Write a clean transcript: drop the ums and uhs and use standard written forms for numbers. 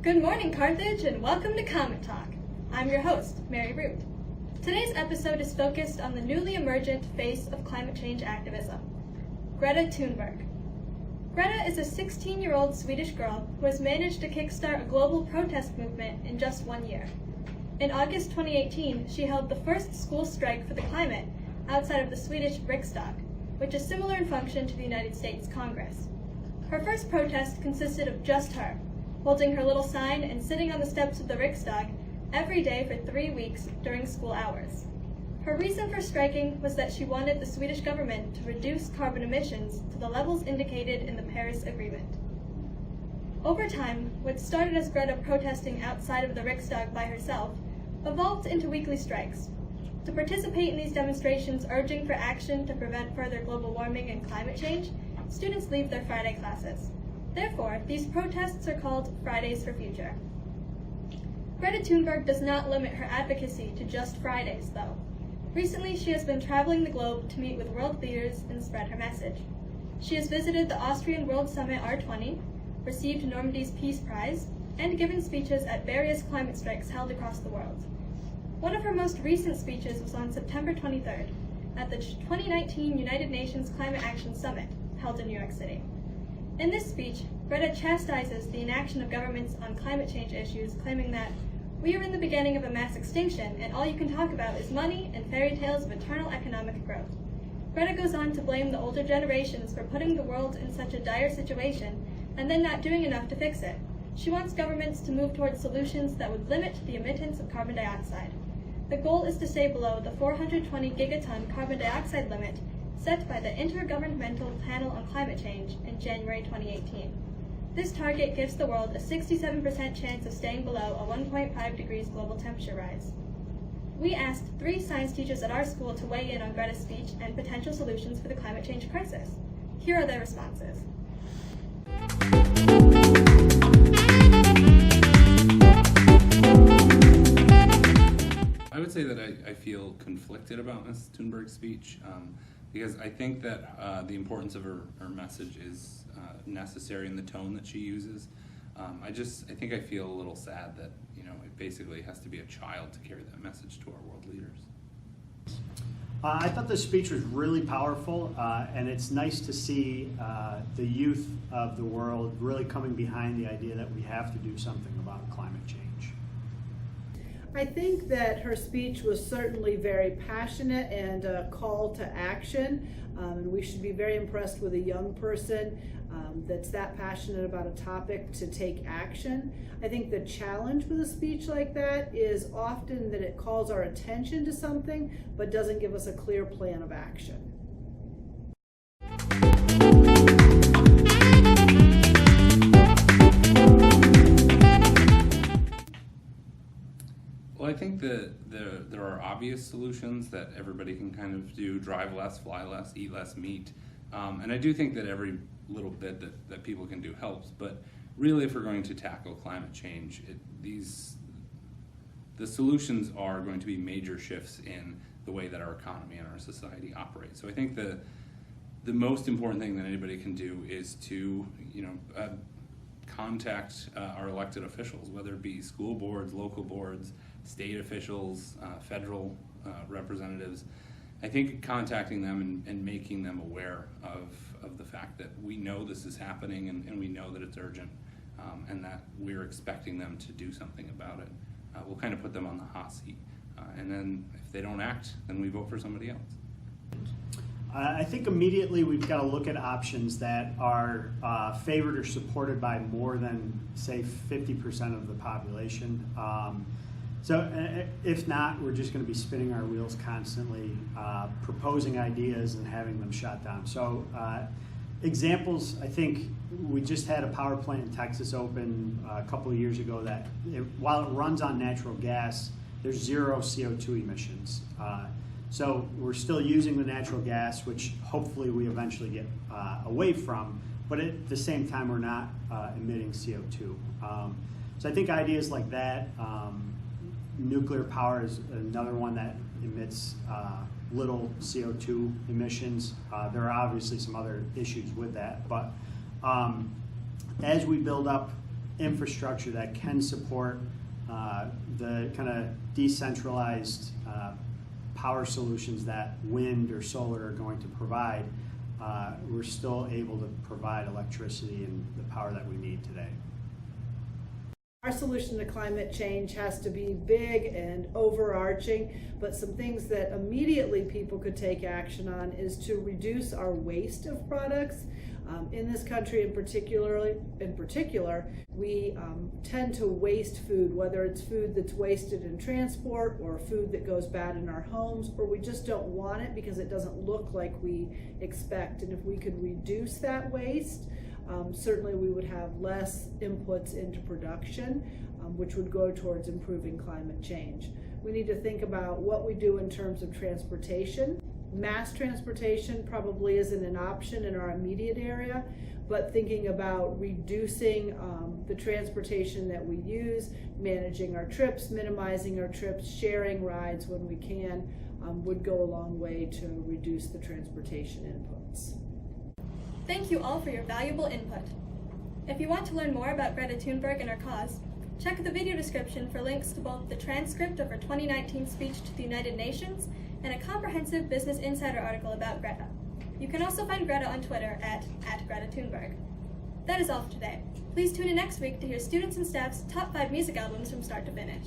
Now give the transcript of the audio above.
Good morning, Carthage, and welcome to Comet Talk. I'm your host, Mary Root. Today's episode is focused on the newly emergent face of climate change activism, Greta Thunberg. Greta is a 16-year-old Swedish girl who has managed to kickstart a global protest movement in just 1 year. In August 2018, she held the first school strike for the climate outside of the Swedish Riksdag, which is similar in function to the United States Congress. Her first protest consisted of just her, holding her little sign and sitting on the steps of the Riksdag every day for 3 weeks during school hours. Her reason for striking was that she wanted the Swedish government to reduce carbon emissions to the levels indicated in the Paris Agreement. Over time, what started as Greta protesting outside of the Riksdag by herself evolved into weekly strikes. To participate in these demonstrations urging for action to prevent further global warming and climate change, students leave their Friday classes. Therefore, these protests are called Fridays for Future. Greta Thunberg does not limit her advocacy to just Fridays, though. Recently, she has been traveling the globe to meet with world leaders and spread her message. She has visited the Austrian World Summit R20, received Normandy's Peace Prize, and given speeches at various climate strikes held across the world. One of her most recent speeches was on September 23rd at the 2019 United Nations Climate Action Summit held in New York City. In this speech, Greta chastises the inaction of governments on climate change issues, claiming that we are in the beginning of a mass extinction, and all you can talk about is money and fairy tales of eternal economic growth. Greta goes on to blame the older generations for putting the world in such a dire situation and then not doing enough to fix it. She wants governments to move towards solutions that would limit the emittance of carbon dioxide. The goal is to stay below the 420 gigaton carbon dioxide limit set by the Intergovernmental Panel on Climate Change in January 2018. This target gives the world a 67% chance of staying below a 1.5 degrees global temperature rise. We asked 3 science teachers at our school to weigh in on Greta's speech and potential solutions for the climate change crisis. Here are their responses. I would say that I feel conflicted about Ms. Thunberg's speech because I think that the importance of her message is necessary in the tone that she uses. I think I feel a little sad that it basically has to be a child to carry that message to our world leaders. I thought the speech was really powerful, and it's nice to see the youth of the world really coming behind the idea that we have to do something about climate change. I think that her speech was certainly very passionate and a call to action, and we should be very impressed with a young person that's that passionate about a topic to take action. I think the challenge with a speech like that is often that it calls our attention to something but doesn't give us a clear plan of action. Well, I think that there are obvious solutions that everybody can kind of do: drive less, fly less, eat less meat. And I do think that every little bit that people can do helps. But really, if we're going to tackle climate change, the solutions are going to be major shifts in the way that our economy and our society operate. So I think the most important thing that anybody can do is to contact our elected officials, whether it be school boards, local boards, state officials, federal representatives. I think contacting them and making them aware of the fact that we know this is happening and we know that it's urgent and that we're expecting them to do something about it will kind of put them on the hot seat. And then if they don't act, then we vote for somebody else. I think immediately we've got to look at options that are favored or supported by more than, say, 50% of the population. So if not, we're just going to be spinning our wheels constantly, proposing ideas and having them shut down. So examples, I think we just had a power plant in Texas open a couple of years ago that while it runs on natural gas, there's 0 CO2 emissions. So we're still using the natural gas, which hopefully we eventually get away from, but at the same time we're not emitting CO2. So I think ideas like that, nuclear power is another one that emits little CO2 emissions. There are obviously some other issues with that, but as we build up infrastructure that can support the kind of decentralized power solutions that wind or solar are going to provide, we're still able to provide electricity and the power that we need today. Our solution to climate change has to be big and overarching, but some things that immediately people could take action on is to reduce our waste of products. In this country in particular, we tend to waste food, whether it's food that's wasted in transport or food that goes bad in our homes, or we just don't want it because it doesn't look like we expect. And if we could reduce that waste, certainly we would have less inputs into production, which would go towards improving climate change. We need to think about what we do in terms of transportation. Mass transportation probably isn't an option in our immediate area, but thinking about reducing the transportation that we use, managing our trips, minimizing our trips, sharing rides when we can, would go a long way to reduce the transportation inputs. Thank you all for your valuable input. If you want to learn more about Greta Thunberg and her cause, check the video description for links to both the transcript of her 2019 speech to the United Nations and a comprehensive Business Insider article about Greta. You can also find Greta on Twitter at Greta Thunberg. That is all for today. Please tune in next week to hear students and staff's top 5 music albums from start to finish.